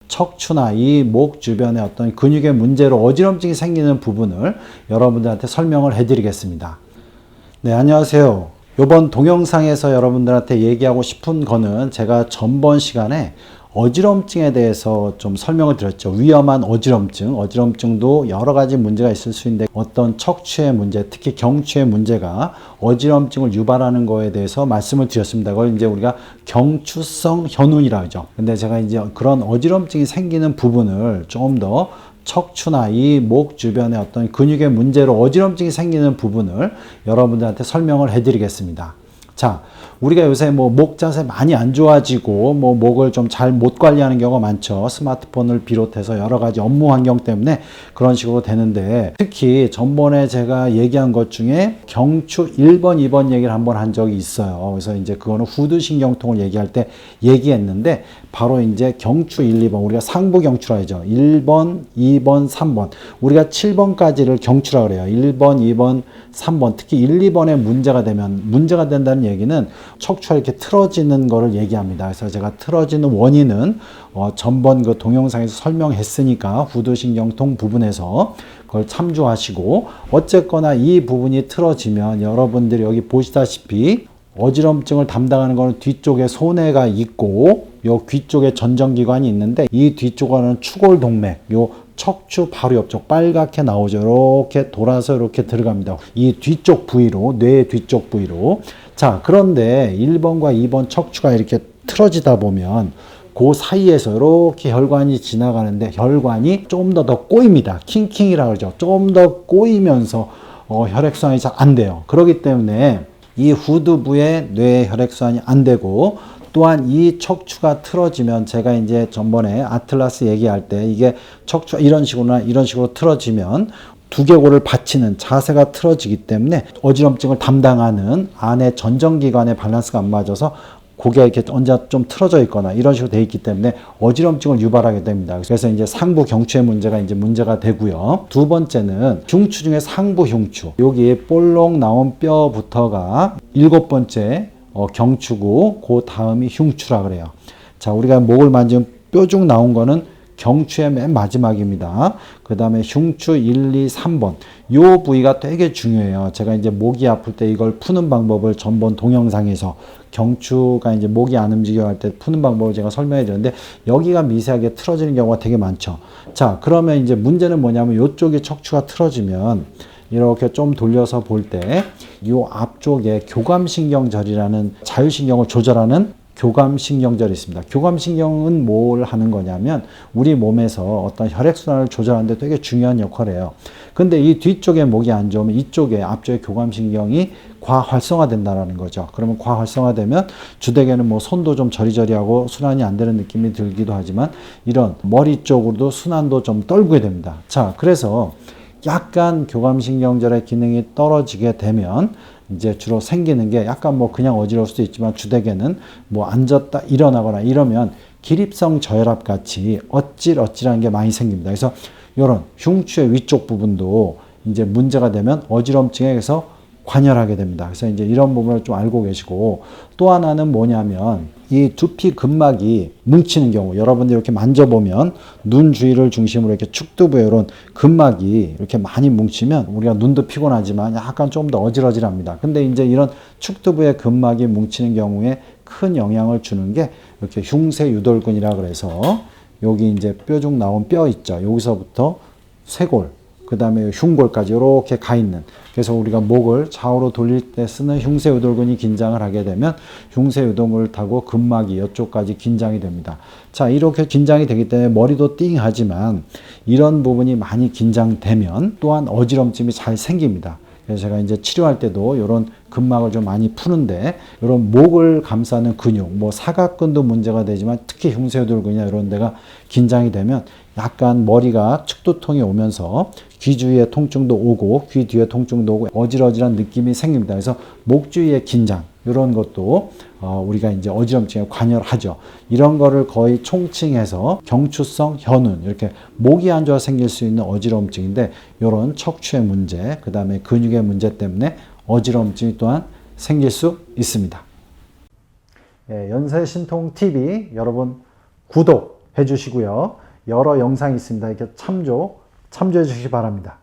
척추나 이 목 주변에 어떤 근육의 문제로 어지럼증이 생기는 부분을 여러분들한테 설명을 해드리겠습니다. 네, 안녕하세요. 이번 동영상에서 여러분들한테 얘기하고 싶은 거는 제가 전번 시간에 어지럼증에 대해서 좀 설명을 드렸죠. 위험한 어지럼증도 여러 가지 문제가 있을 수 있는데 어떤 척추의 문제, 특히 경추의 문제가 어지럼증을 유발하는 거에 대해서 말씀을 드렸습니다. 그걸 이제 우리가 경추성 현운이라고 하죠. 근데 제가 이제 그런 어지럼증이 생기는 부분을 조금 더 척추나 이 목 주변에 어떤 근육의 문제로 어지럼증이 생기는 부분을 여러분들한테 설명을 해드리겠습니다. 자, 우리가 요새 목 자세 많이 안 좋아지고 목을 좀 잘 못 관리하는 경우가 많죠. 스마트폰을 비롯해서 여러 가지 업무 환경 때문에 그런 식으로 되는데, 특히 전번에 제가 얘기한 것 중에 경추 1번, 2번 얘기를 한번 한 적이 있어요. 그래서 이제 그거는 후두신경통을 얘기할 때 얘기했는데, 바로 이제 경추 1, 2번, 우리가 상부 경추라 하죠. 1번, 2번, 3번. 우리가 7번까지를 경추라 그래요. 1번, 2번, 3번. 특히 1, 2번에 문제가 된다는 얘기는 척추가 이렇게 틀어지는 거를 얘기합니다. 그래서 제가 틀어지는 원인은 전번 그 동영상에서 설명했으니까 후두신경통 부분에서 그걸 참조하시고, 어쨌거나 이 부분이 틀어지면 여러분들이 여기 보시다시피 어지럼증을 담당하는 거는 뒤쪽에 소뇌가 있고 요 귀 쪽에 전정기관이 있는데, 이 뒤쪽에는 추골동맥, 요 척추 바로 옆쪽 빨갛게 나오죠. 이렇게 돌아서 이렇게 들어갑니다. 이 뒤쪽 부위로, 뇌의 뒤쪽 부위로. 자, 그런데 1번과 2번 척추가 이렇게 틀어지다 보면 그 사이에서 이렇게 혈관이 지나가는데, 혈관이 좀 더 꼬입니다. 킹킹이라고 그러죠. 좀 더 꼬이면서 혈액순환이 잘 안 돼요. 그렇기 때문에 이 후두부의 뇌 혈액순환이 안 되고, 또한 이 척추가 틀어지면, 제가 이제 전번에 아틀라스 얘기할 때 이게 척추가 이런 식으로 틀어지면 두개골을 받치는 자세가 틀어지기 때문에 어지럼증을 담당하는 안에 전정기관의 밸런스가 안 맞아서 고개가 이렇게 언제 좀 틀어져 있거나 이런 식으로 돼 있기 때문에 어지럼증을 유발하게 됩니다. 그래서 이제 상부 경추의 문제가 되고요. 두 번째는 흉추 중에 상부 흉추. 여기 볼록 나온 뼈부터가 7번째 경추고, 그 다음이 흉추라 그래요. 자, 우리가 목을 만지면 뾰족 나온 거는 경추의 맨 마지막입니다. 그 다음에 흉추 1, 2, 3번. 요 부위가 되게 중요해요. 제가 이제 목이 아플 때 이걸 푸는 방법을 전번 동영상에서 경추가 이제 목이 안 움직여 할 때 푸는 방법을 제가 설명해 드렸는데, 여기가 미세하게 틀어지는 경우가 되게 많죠. 자, 그러면 이제 문제는 뭐냐면, 요쪽에 척추가 틀어지면 이렇게 좀 돌려서 볼 때 이 앞쪽에 교감신경절이라는 자율신경을 조절하는 교감신경절이 있습니다. 교감신경은 뭘 하는 거냐면, 우리 몸에서 어떤 혈액순환을 조절하는 데 되게 중요한 역할을 해요. 근데 이 뒤쪽에 목이 안 좋으면 이쪽에 앞쪽에 교감신경이 과활성화된다는 거죠. 그러면 과활성화되면 주되게는 손도 좀 저리저리하고 순환이 안 되는 느낌이 들기도 하지만, 이런 머리 쪽으로도 순환도 좀 떨게 됩니다. 자, 그래서 약간 교감신경절의 기능이 떨어지게 되면 이제 주로 생기는 게, 약간 그냥 어지러울 수도 있지만 주되게는 앉았다 일어나거나 이러면 기립성 저혈압 같이 어찔어찔한 게 많이 생깁니다. 그래서 이런 흉추의 위쪽 부분도 이제 문제가 되면 어지럼증에서 관여하게 됩니다. 그래서 이제 이런 부분을 좀 알고 계시고, 또 하나는 뭐냐면, 이 두피 근막이 뭉치는 경우, 여러분들 이렇게 만져보면 눈 주위를 중심으로 이렇게 축두부에 이런 근막이 이렇게 많이 뭉치면 우리가 눈도 피곤하지만 약간 좀 더 어질어질합니다. 근데 이제 이런 축두부의 근막이 뭉치는 경우에 큰 영향을 주는 게 이렇게 흉쇄유돌근이라 그래서, 여기 이제 뾰족 나온 뼈 있죠. 여기서부터 쇄골, 그 다음에 흉골까지 이렇게 가 있는, 그래서 우리가 목을 좌우로 돌릴 때 쓰는 흉쇄유돌근이 긴장을 하게 되면 흉쇄유돌근을 타고 근막이 이쪽까지 긴장이 됩니다. 자, 이렇게 긴장이 되기 때문에 머리도 띵하지만, 이런 부분이 많이 긴장되면 또한 어지럼증이 잘 생깁니다. 그래서 제가 이제 치료할 때도 이런 근막을 좀 많이 푸는데, 이런 목을 감싸는 근육, 사각근도 문제가 되지만 특히 흉쇄유돌근이나 이런 데가 긴장이 되면 약간 머리가 측두통이 오면서 귀 주위에 통증도 오고, 귀 뒤에 통증도 오고, 어질어질한 느낌이 생깁니다. 그래서 목 주위의 긴장, 이런 것도 우리가 이제 어지럼증에 관여를 하죠. 이런 거를 거의 총칭해서 경추성 현운, 이렇게 목이 안 좋아 생길 수 있는 어지럼증인데, 이런 척추의 문제, 그 다음에 근육의 문제 때문에 어지럼증이 또한 생길 수 있습니다. 연세신통TV 여러분 구독해 주시고요. 여러 영상이 있습니다. 이렇게 참조해 주시기 바랍니다.